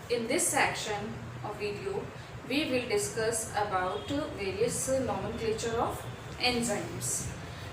In this section of video, we will discuss about various nomenclature of enzymes.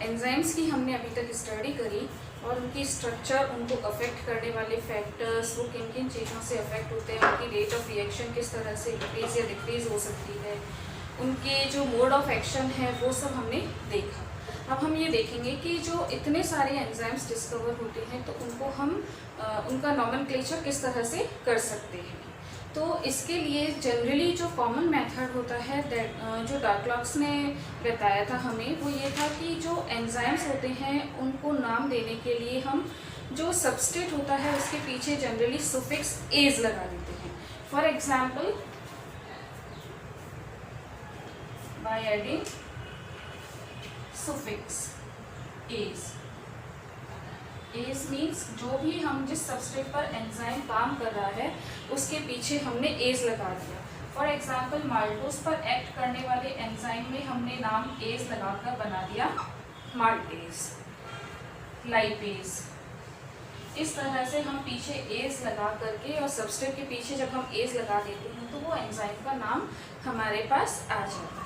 Enzymes की हमने अभी तक study करी और उनकी स्ट्रक्चर, उनको अफेक्ट करने वाले फैक्टर्स, वो किन किन चीज़ों से अफेक्ट होते हैं, उनकी रेट ऑफ रिएक्शन किस तरह से इंक्रीज या डिक्रीज हो सकती है, उनके जो मोड ऑफ एक्शन है वो सब हमने देखा। अब हम ये देखेंगे कि जो इतने सारे एंजाइम्स डिस्कवर होते हैं तो उनको हम उनका नॉमेनक्लेचर किस तरह से कर सकते हैं। तो इसके लिए जनरली जो कॉमन मेथड होता है जो डार्कलॉक्स ने बताया था हमें, वो ये था कि जो एंजाइम्स होते हैं उनको नाम देने के लिए हम जो सबस्ट्रेट होता है उसके पीछे जनरली सुफिक्स एज लगा देते हैं। For example, by adding suffix age. Age means जो भी हम जिस सबस्ट्रेट पर एंजाइम काम कर रहा है उसके पीछे हमने एज लगा दिया। फॉर एग्जांपल, माल्टोज पर एक्ट करने वाले एंजाइम में हमने नाम एज लगाकर बना दिया माल्टेज, लाइपेज। इस तरह से हम पीछे एज लगा करके और सबस्ट्रेट के पीछे जब हम एज लगा देते हैं तो वो एंजाइम का नाम हमारे पास आ जाता है।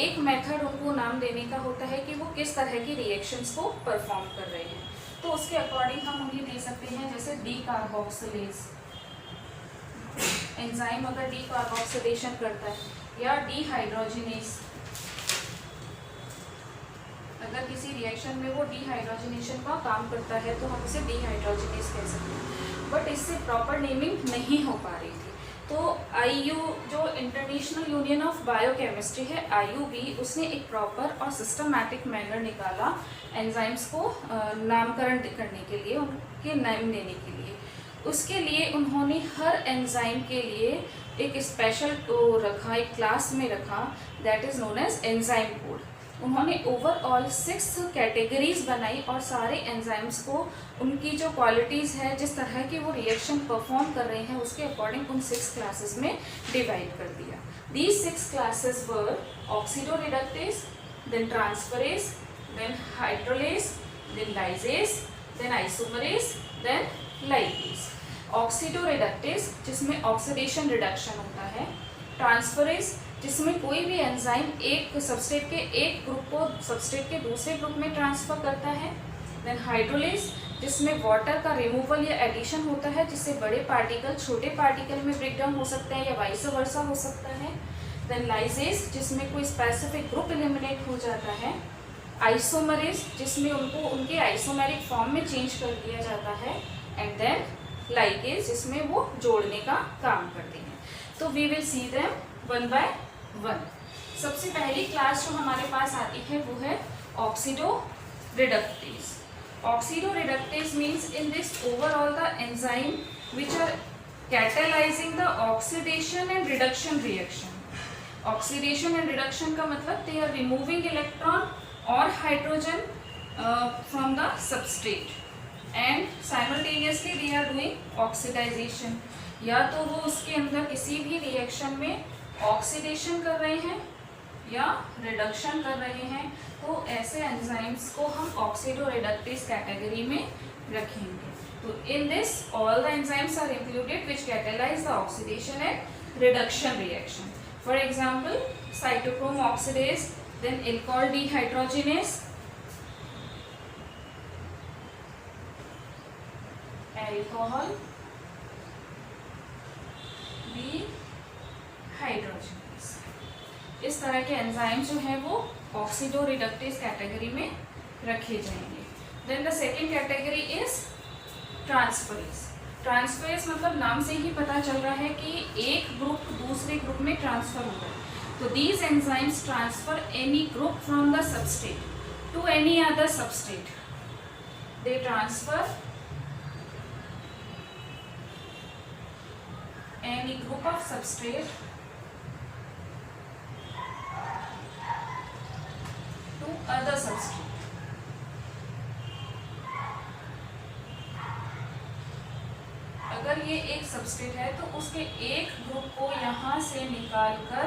एक मेथड उनको नाम देने का होता है कि वो किस तरह की रिएक्शंस को परफॉर्म कर रहे हैं, तो उसके अकॉर्डिंग हम उन्हें दे सकते हैं। जैसे डी कार्बोक्सिलेज एंजाइम अगर डी कार्बोक्सिलेशन करता है, या डी हाइड्रोजिनेज, अगर किसी रिएक्शन में वो डी हाइड्रोजिनेशन का काम करता है तो हम उसे डी हाइड्रोजिनेज कह सकते हैं। बट इससे प्रॉपर नेमिंग नहीं हो पा रही थी, तो IU जो इंटरनेशनल यूनियन ऑफ बायोकेमिस्ट्री है, IUB, उसने एक प्रॉपर और सिस्टमैटिक मैनर निकाला एंजाइम्स को नामकरण करने के लिए, उनके नाम देने के लिए। उसके लिए उन्होंने हर एंजाइम के लिए एक स्पेशल रखा, एक क्लास में रखा, that is known as enzyme code. उन्होंने ओवरऑल 6 कैटेगरीज बनाई और सारे एंजाइम्स को उनकी जो क्वालिटीज़ है, जिस तरह की वो रिएक्शन परफॉर्म कर रहे हैं, उसके अकॉर्डिंग उन 6 क्लासेस में डिवाइड कर दिया। These 6 classes were oxidoreductase, then transferase, then hydrolase, then lyase, then isomerase, then ligase. Oxidoreductase जिसमें ऑक्सीडेशन रिडक्शन होता है, ट्रांसफरेज जिसमें कोई भी एंजाइम एक सबस्ट्रेट के एक ग्रुप को सबस्ट्रेट के दूसरे ग्रुप में ट्रांसफर करता है, देन हाइड्रोलेज जिसमें वाटर का रिमूवल या एडिशन होता है जिससे बड़े पार्टिकल छोटे पार्टिकल में ब्रेकडाउन हो सकता है या वाइस वर्सा हो सकता है, देन लाइजेज जिसमें कोई स्पेसिफिक ग्रुप एलिमिनेट हो जाता है, आइसोमरेज जिसमें उनको उनके आइसोमेरिक फॉर्म में चेंज कर दिया जाता है, एंड देन लाइगेज जिसमें वो जोड़ने का काम करते हैं। तो we will see them one by one. सबसे पहली क्लास जो हमारे पास आती है वो है oxidoreductase. Oxidoreductase means in this overall the enzyme which are catalysing the oxidation and reduction reaction. Oxidation and reduction का मतलब दे आर रिमूविंग इलेक्ट्रॉन और hydrogen from the substrate and simultaneously they are doing oxidisation. या तो वो उसके अंदर किसी भी रिएक्शन में ऑक्सीडेशन कर रहे हैं या रिडक्शन कर रहे हैं, तो ऐसे एंजाइम्स को हम ऑक्सीडोरिडक्टेज कैटेगरी में रखेंगे। तो in this all the enzymes are included which catalyse the oxidation and reduction reaction. For example, cytochrome oxidase, then alcohol dehydrogenase, alcohol hydrogenase. इस तरह के एंजाइम जो हैं वो ऑक्सीडोरिडक्टेज कैटेगरी में रखे जाएंगे। Then the second category is transferase. Transferase मतलब नाम से ही पता चल रहा है कि एक ग्रुप दूसरे ग्रुप में ट्रांसफर हो रहा है। तो these enzymes transfer any group from the substrate to any other substrate. They transfer any group of substrate to other substrate। अगर ये एक सबस्ट्रेट है तो उसके एक ग्रुप को यहाँ से निकालकर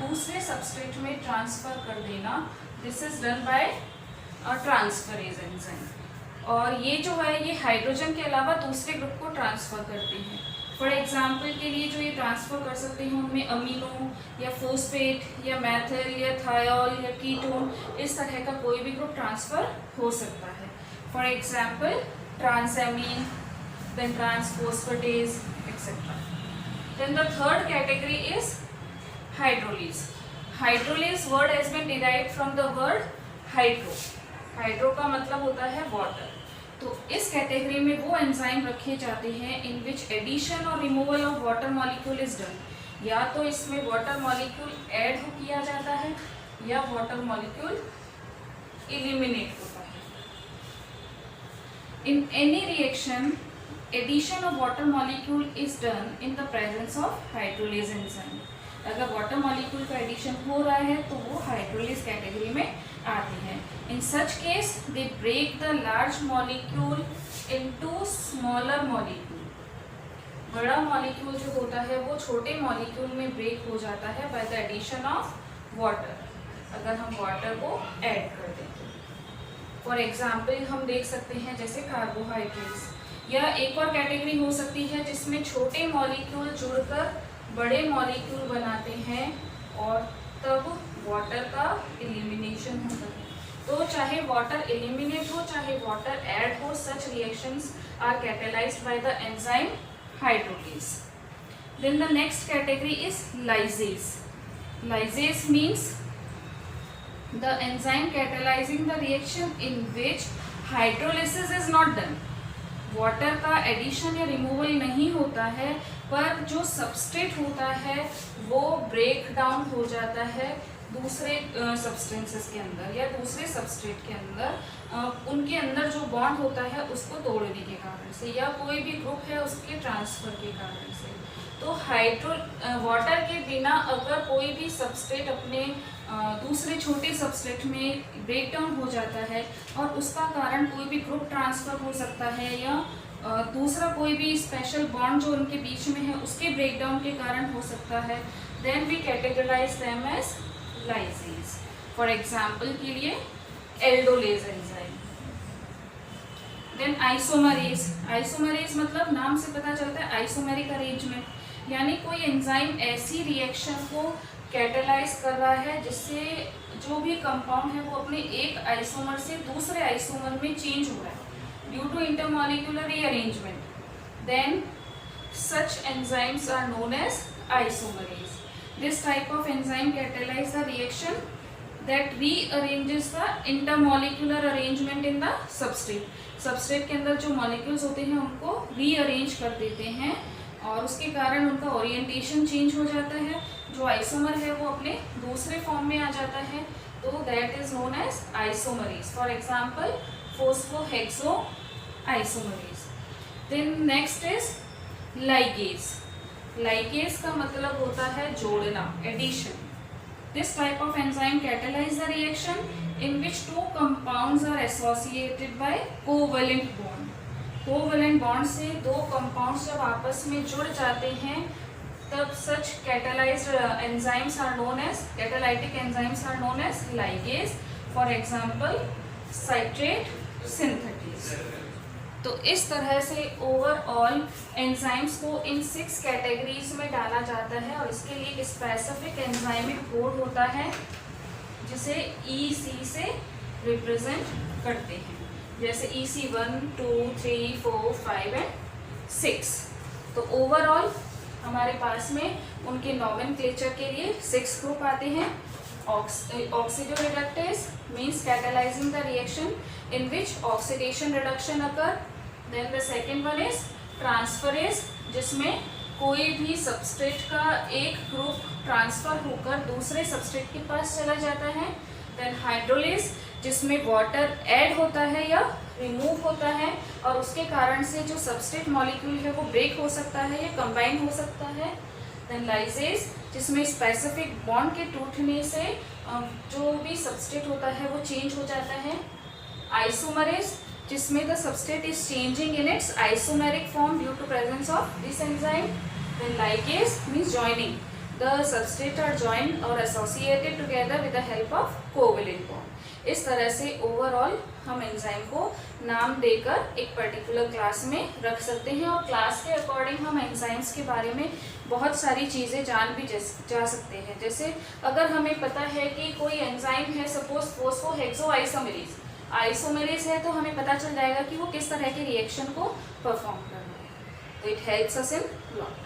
दूसरे सबस्ट्रेट में ट्रांसफर कर देना, this is done by transferase enzyme. और ये जो है ये हाइड्रोजन के अलावा दूसरे ग्रुप को ट्रांसफर करते हैं। फॉर एग्जाम्पल के लिए जो ये ट्रांसफ़र कर सकते हैं उनमें अमीनो या फोस्फेट या मैथिल या थायोल या कीटोन, इस तरह का कोई भी ग्रुप ट्रांसफ़र हो सकता है. For example transaminase, then transphosphatase etcetera. Then the third category is hydrolase. Hydrolase word has been derived from the word hydro. Hydro का मतलब होता है वाटर. तो इस कैटेगरी में वो एंजाइम रखे जाते हैं इन विच एडिशन और removal of water molecule is done. या तो इसमें वाटर मॉलिक्यूल ऐड किया जाता है या वाटर मॉलिक्यूल एलिमिनेट होता है. In any reaction addition of water molecule is done in the presence of hydrolase enzyme. अगर वाटर मॉलिक्यूल का एडिशन हो रहा है तो वो हाइड्रोलेज कैटेगरी में आते हैं. In such case they break the large molecule into smaller molecule. बड़ा मॉलिक्यूल जो होता है वो छोटे मॉलिक्यूल में ब्रेक हो जाता है by the addition of water, अगर हम वाटर को ऐड कर दें. फॉर एग्जाम्पल हम देख सकते हैं जैसे कार्बोहाइड्रेट्स. या एक और कैटेगरी हो सकती है जिसमें छोटे मॉलिक्यूल जुड़कर बड़े मॉलिक्यूल बनाते हैं और तब वाटर का एलिमिनेशन होता है. तो चाहे वाटर एलिमिनेट हो चाहे वाटर ऐड हो, such reactions are catalysed by the enzyme hydrolase. Then the next category is lyase. Lyase means the enzyme catalysing the reaction in which hydrolysis is not done. Water का addition या removal नहीं होता है पर जो substrate होता है वो ब्रेक डाउन हो जाता है दूसरे सब्सटेंसेस के अंदर या दूसरे सबस्ट्रेट के अंदर. उनके अंदर जो बॉन्ड होता है उसको तोड़ने के कारण से या कोई भी ग्रुप है उसके ट्रांसफ़र के कारण से. तो वाटर के बिना अगर कोई भी सबस्ट्रेट अपने दूसरे छोटे सबस्ट्रेट में ब्रेक डाउन हो जाता है और उसका कारण कोई भी ग्रुप ट्रांसफ़र हो सकता है या दूसरा कोई भी स्पेशल बॉन्ड जो उनके बीच में है उसके ब्रेकडाउन के कारण हो सकता है, then we categorise them as lyase. For example के लिए aldolase enzyme. Then isomerase. Isomerase मतलब नाम से पता चलता है आइसोमेरिक अरेंजमेंट, यानी कोई एंजाइम ऐसी रिएक्शन को कैटेलाइज कर रहा है जिससे जो भी कंपाउंड है वो अपने एक आइसोमर से दूसरे आइसोमर में चेंज हो रहा है due to intermolecular rearrangement. Then such enzymes are known as isomerase. This type of enzyme catalyze the reaction that rearranges the intermolecular arrangement in the substrate. Substrate के अंदर जो molecules होते हैं उनको rearrange कर देते हैं और उसके कारण उनका orientation change हो जाता है. जो isomer है वो अपने दूसरे form में आ जाता है, तो that is known as isomerase. For example, phosphohexo isomerase. Then next is ligase. Ligase का मतलब होता है जोड़ना, addition. This type of enzyme catalyze the reaction in which two compounds are associated by covalent bond. Covalent bond से दो compounds जब आपस में जुड़ जाते हैं तब such catalyzed enzymes are known as catalytic enzymes are known as ligase. For example, citrate synthetase. तो इस तरह से ओवरऑल एंजाइम्स को इन 6 कैटेगरीज में डाला जाता है और इसके लिए एक स्पेसिफिक एंजाइमिक कोड होता है जिसे EC से रिप्रेजेंट करते हैं, जैसे EC 1, 2, 3, 4, 5 एंड 6. तो ओवरऑल हमारे पास में उनके नॉमेनक्लेचर के लिए 6 ग्रुप आते हैं. Oxidoreductase means catalyzing the reaction in which oxidation reduction occur. Then the second one is transferase, जिसमें कोई भी सबस्ट्रेट का एक ग्रुप ट्रांसफर होकर दूसरे सबस्ट्रेट के पास चला जाता है. Then hydrolase, जिसमें वाटर ऐड होता है या रिमूव होता है और उसके कारण से जो सबस्ट्रेट मॉलिक्यूल है वो ब्रेक हो सकता है या कंबाइन हो सकता है. देन लाइसेज, जिसमें स्पेसिफिक बॉन्ड के टूटने से जो भी सबस्ट्रेट होता है वो चेंज हो जाता है. आइसोमरेज, जिसमें the substrate is changing in its isomeric form due to presence of this enzyme. Then ligase means joining, the substrate are joined और associated together with the help of covalent bond. इस तरह से overall हम enzyme को नाम देकर एक particular class में रख सकते हैं और क्लास के अकॉर्डिंग हम एंजाइम्स के बारे में बहुत सारी चीज़ें जान भी जा सकते हैं। जैसे अगर हमें पता है कि कोई एंजाइम है, सपोज फोस्फोहेक्सोआइसोमेरेज आइसोमेरेज है, तो हमें पता चल जाएगा कि वो किस तरह के रिएक्शन को परफॉर्म कर रहा है। तो it helps us in lot.